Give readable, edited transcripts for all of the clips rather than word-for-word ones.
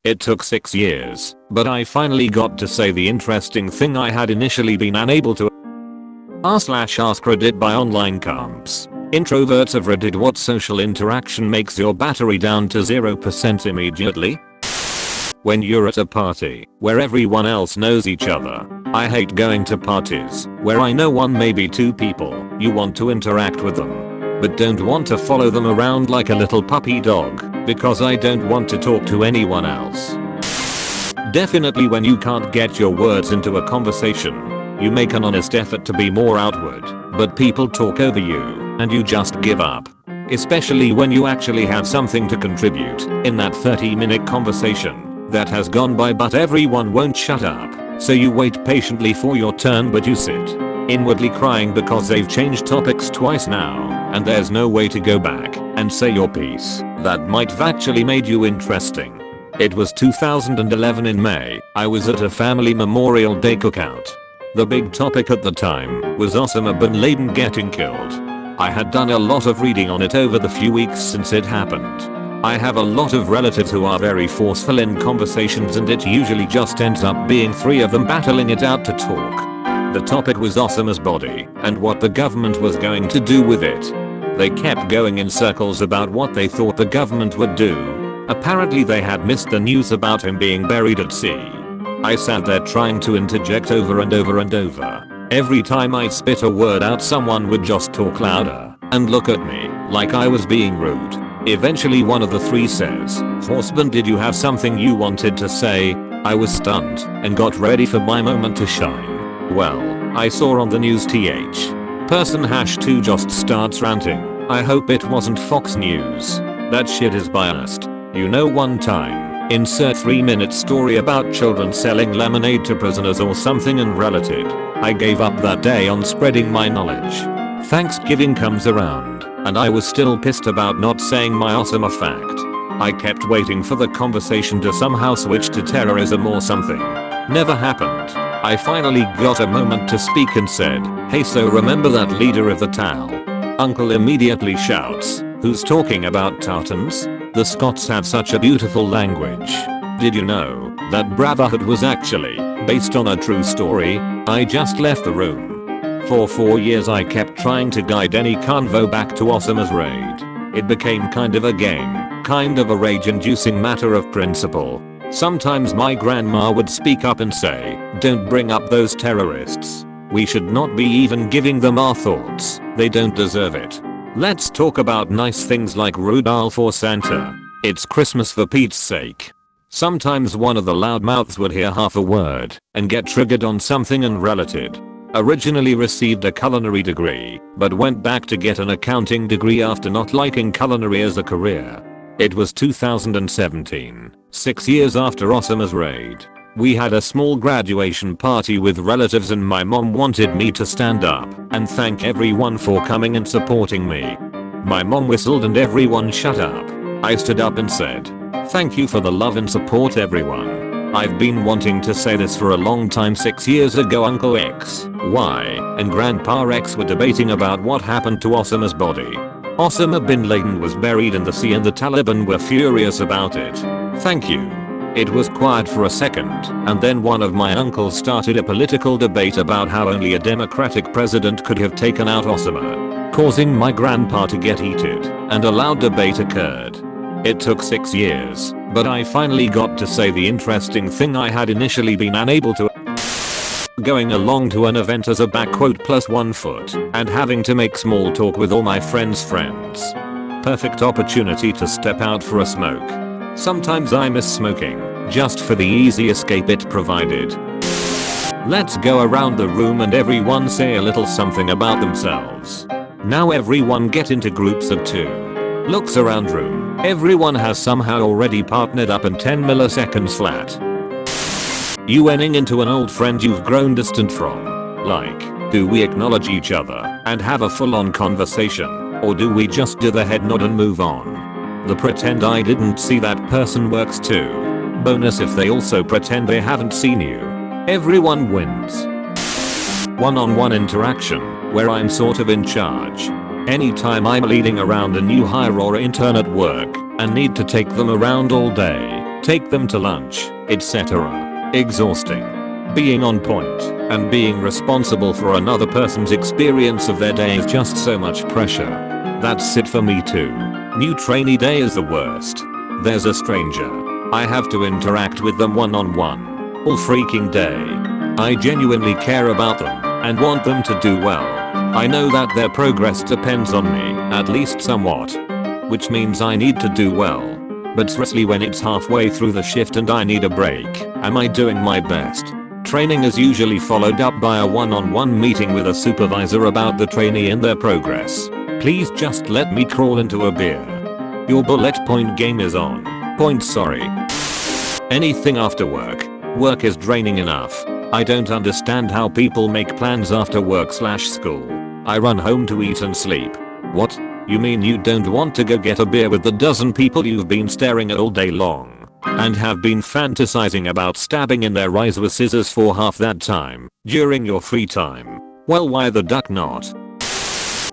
It took 6 years, but I finally got to say the interesting thing I had initially been unable to r/ask Reddit by online comps. Introverts of Reddit, what social interaction makes your battery down to 0% immediately? When you're at a party where everyone else knows each other. I hate going to parties where I know one, maybe two people. You want to interact with them, but don't want to follow them around like a little puppy dog because I don't want to talk to anyone else. Definitely when you can't get your words into a conversation. You make an honest effort to be more outward, but people talk over you and you just give up. Especially when you actually have something to contribute in that 30-minute conversation that has gone by, but everyone won't shut up. So you wait patiently for your turn, but you sit inwardly crying because they've changed topics twice now and there's no way to go back and say your piece that might have actually made you interesting. It was 2011 in May. I was at a family Memorial Day cookout. The big topic at the time was Osama bin Laden getting killed. I had done a lot of reading on it over the few weeks since it happened. I have a lot of relatives who are very forceful in conversations, and it usually just ends up being three of them battling it out to talk. The topic was Osama's body and what the government was going to do with it. They kept going in circles about what they thought the government would do. Apparently they had missed the news about him being buried at sea. I sat there trying to interject over and over and over. Every time I spit a word out, someone would just talk louder and look at me like I was being rude. Eventually one of the three says, "Horseman, did you have something you wanted to say?" I was stunned and got ready for my moment to shine. Well, I saw on the news person #2 just starts ranting. I hope it wasn't Fox News. That shit is biased. You know, one time, insert 3-minute story about children selling lemonade to prisoners or something, and related. I gave up that day on spreading my knowledge. Thanksgiving comes around and I was still pissed about not saying my Osama fact. I kept waiting for the conversation to somehow switch to terrorism or something. Never happened. I finally got a moment to speak and said, "Hey, so remember that leader of the Tal?" Uncle immediately shouts, "Who's talking about Tartans? The Scots have such a beautiful language. Did you know that Brotherhood was actually based on a true story?" I just left the room. For 4 years I kept trying to guide any convo back to Osama's raid. It became kind of a game, kind of a rage-inducing matter of principle. Sometimes my grandma would speak up and say, "Don't bring up those terrorists. We should not be even giving them our thoughts. They don't deserve it. Let's talk about nice things like Rudolph or Santa. It's Christmas, for Pete's sake." Sometimes one of the loudmouths would hear half a word and get triggered on something unrelated. Originally received a culinary degree, but went back to get an accounting degree after not liking culinary as a career. It was 2017, 6 years after Osama's raid. We had a small graduation party with relatives and my mom wanted me to stand up and thank everyone for coming and supporting me. My mom whistled and everyone shut up. I stood up and said, "Thank you for the love and support, everyone. I've been wanting to say this for a long time." 6 years ago, Uncle X, Y, and Grandpa X were debating about what happened to Osama's body. Osama bin Laden was buried in the sea and the Taliban were furious about it. Thank you. It was quiet for a second, and then one of my uncles started a political debate about how only a democratic president could have taken out Osama, causing my grandpa to get heated, and a loud debate occurred. It took 6 years, but I finally got to say the interesting thing I had initially been unable to. Going along to an event as a +1 foot and having to make small talk with all my friends' friends. Perfect opportunity to step out for a smoke. Sometimes I miss smoking, just for the easy escape it provided. Let's go around the room and everyone say a little something about themselves. Now everyone get into groups of 2. Looks around room. Everyone has somehow already partnered up in 10 milliseconds flat. You running into an old friend you've grown distant from. Like, do we acknowledge each other and have a full-on conversation, or do we just do the head nod and move on? The pretend I didn't see that person works too. Bonus if they also pretend they haven't seen you. Everyone wins. One-on-one interaction, where I'm sort of in charge. Anytime I'm leading around a new hire or intern at work and need to take them around all day, take them to lunch, etc. Exhausting. Being on point and being responsible for another person's experience of their day is just so much pressure. That's it for me too. New trainee day is the worst. There's a stranger. I have to interact with them one-on-one all freaking day. I genuinely care about them and want them to do well. I know that their progress depends on me, at least somewhat. Which means I need to do well. But seriously, when it's halfway through the shift and I need a break, am I doing my best? Training is usually followed up by a one-on-one meeting with a supervisor about the trainee and their progress. Please just let me crawl into a beer. Your bullet point game is on point, sorry. Anything after work. Work is draining enough. I don't understand how people make plans after work/school. I run home to eat and sleep. What? You mean you don't want to go get a beer with the dozen people you've been staring at all day long and have been fantasizing about stabbing in their eyes with scissors for half that time during your free time? Well, why the duck not?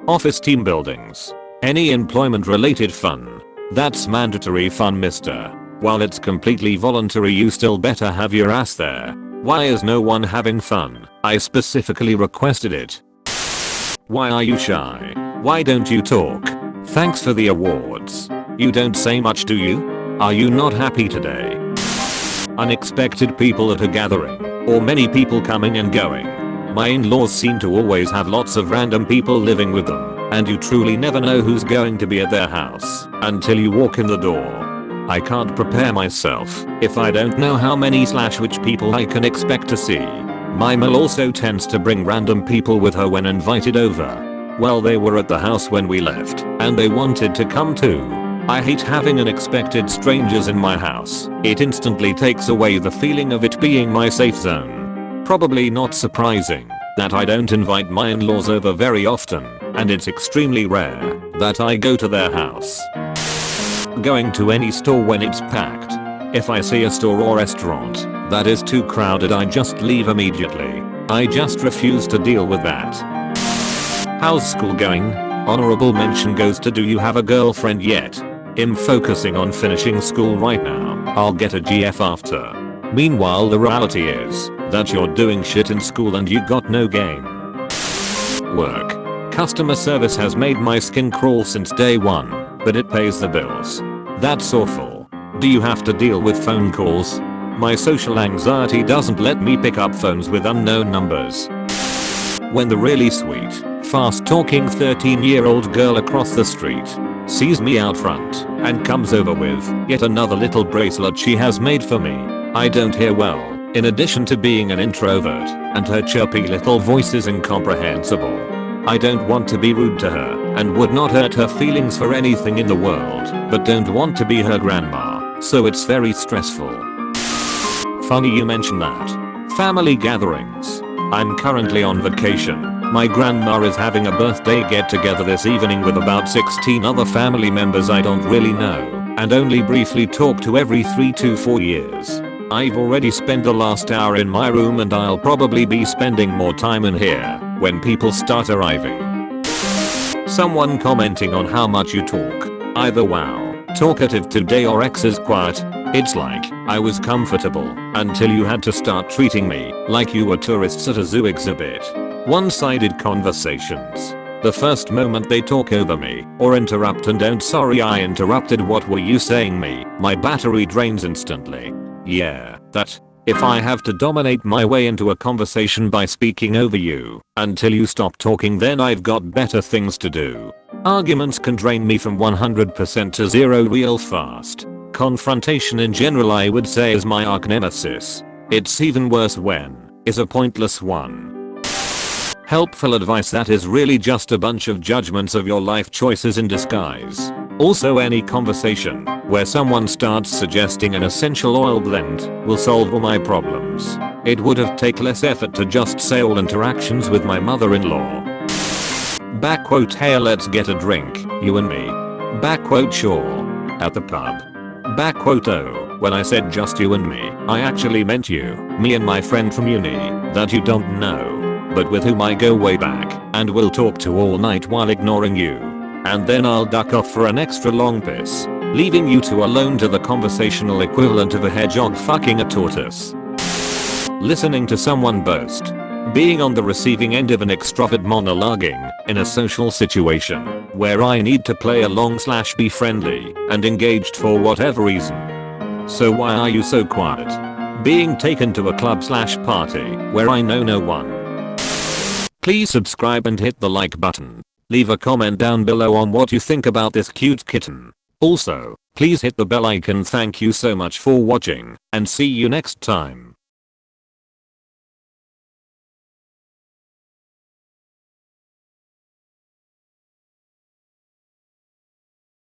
Office team buildings. Any employment related fun. That's mandatory fun, mister. While it's completely voluntary, you still better have your ass there. Why is no one having fun? I specifically requested it. Why are you shy? Why don't you talk? Thanks for the awards. You don't say much, do you? Are you not happy today? Unexpected people at a gathering, or many people coming and going. My in-laws seem to always have lots of random people living with them, and you truly never know who's going to be at their house until you walk in the door. I can't prepare myself if I don't know how many/which people I can expect to see. My mom also tends to bring random people with her when invited over. Well, they were at the house when we left, and they wanted to come too. I hate having unexpected strangers in my house. It instantly takes away the feeling of it being my safe zone. Probably not surprising that I don't invite my in-laws over very often, and it's extremely rare that I go to their house. Going to any store when it's packed. If I see a store or restaurant that is too crowded, I just leave immediately. I just refuse to deal with that. How's school going? Honorable mention goes to, do you have a girlfriend yet? I'm focusing on finishing school right now. I'll get a GF after. Meanwhile, the reality is that you're doing shit in school and you got no game. Work. Customer service has made my skin crawl since day one, but it pays the bills. That's awful. Do you have to deal with phone calls? My social anxiety doesn't let me pick up phones with unknown numbers. When the really sweet, fast-talking 13-year-old girl across the street sees me out front and comes over with yet another little bracelet she has made for me, I don't hear well. In addition to being an introvert, and her chirpy little voice is incomprehensible. I don't want to be rude to her and would not hurt her feelings for anything in the world, but don't want to be her grandma, so it's very stressful. Funny you mention that. Family gatherings. I'm currently on vacation. My grandma is having a birthday get-together this evening with about 16 other family members I don't really know and only briefly talk to every 3 to 4 years. I've already spent the last hour in my room and I'll probably be spending more time in here when people start arriving. Someone commenting on how much you talk. Either wow, talkative today, or X is quiet. It's like I was comfortable until you had to start treating me like you were tourists at a zoo exhibit. One-sided conversations. The first moment they talk over me or interrupt and don't sorry I interrupted, what were you saying me, my battery drains instantly. Yeah, that. If I have to dominate my way into a conversation by speaking over you until you stop talking, then I've got better things to do. Arguments can drain me from 100% to 0 real fast. Confrontation in general I would say is my arch nemesis. It's even worse when it's a pointless one. Helpful advice that is really just a bunch of judgments of your life choices in disguise. Also, any conversation where someone starts suggesting an essential oil blend will solve all my problems. It would have taken less effort to just say all interactions with my mother-in-law. Backquote, hey let's get a drink, you and me. Backquote, sure. At the pub. Backquote, oh, when I said just you and me, I actually meant you, me and my friend from uni, that you don't know, but with whom I go way back, and will talk to all night while ignoring you. And then I'll duck off for an extra long piss. leaving you two alone to the conversational equivalent of a hedgehog fucking a tortoise. Listening to someone boast. Being on the receiving end of an extrovert monologuing in a social situation where I need to play along/be friendly and engaged for whatever reason. So why are you so quiet? Being taken to a club/party where I know no one. Please subscribe and hit the like button. Leave a comment down below on what you think about this cute kitten. Also, please hit the bell icon. Thank you so much for watching and see you next time.